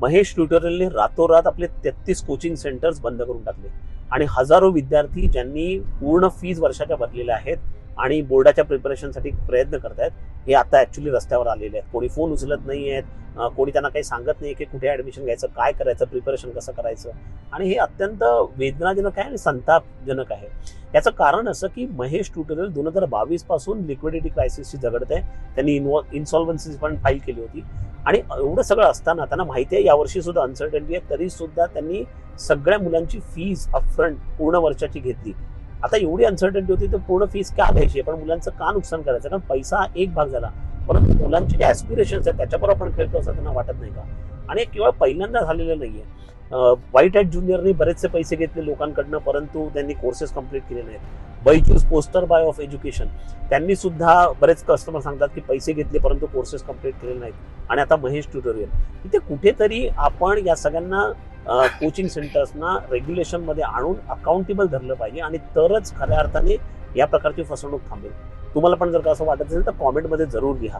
महेश ट्युटोरियलने रातोरात आपले 33 coaching centres बंद करून टाकले आणि हजारो विद्यार्थी ज्यांनी पूर्ण फीज वर्षाच्या भरलेल्या आहेत आणि बोर्डाच्या प्रिपरेशनसाठी प्रयत्न करतायत, हे आता ऍक्च्युली रस्त्यावर आलेले आहेत. कोणी फोन उचलत नाही आहेत, कोणी त्यांना काही सांगत नाही की कुठे ऍडमिशन घ्यायचं, काय करायचं, प्रिपरेशन कसं करायचं. आणि हे अत्यंत वेदनाजनक आहे आणि संतापजनक आहे. याचं कारण असं की महेश ट्युटोरियल 2022 पासून लिक्विडिटी क्रायसिसशी झगडत आहे. त्यांनी इन्सॉल्व्हन्सी पण फाईल केली होती आणि एवढं सगळं असताना त्यांना माहिती आहे यावर्षी सुद्धा अनसर्टन्टी आहे, तरी सुद्धा त्यांनी सगळ्या मुलांची फीज अपफ्रंट पूर्ण वर्षाची घेतली. आता एवढी अनसर्टन्टी होती तर पूर्ण फीस का घ्यायची, पण मुलांचं का नुकसान करायचं? कारण पैसा एक भाग झाला, परंतु मुलांचे जे ऍस्पिरेशन्स आहेत त्याच्यावर आपण खेळतो असं त्यांना वाटत नाही का? आणि केवळ पहिल्यांदा झालेलं नाहीये. व्हाईट हॅट ज्युनियरने बरेचसे पैसे घेतले लोकांकडनं, परंतु त्यांनी कोर्सेस कम्प्लीट केले नाहीत. Byju's poster bye of education, त्यांनी सुद्धा बरेच कस्टमर सांगतात की पैसे घेतले परंतु कोर्सेस कम्प्लीट केले नाहीत. आणि आता महेश ट्युटोरियल, इथे कुठेतरी आपण या सगळ्यांना कोचिंग सेंटर्सना रेग्युलेशनमध्ये आणून अकाउंटेबल धरलं पाहिजे आणि तरच खऱ्या अर्थाने या प्रकारची फसवणूक थांबेल. तुम्हाला पण जर का असं वाटत असेल तर कॉमेंटमध्ये जरूर लिहा.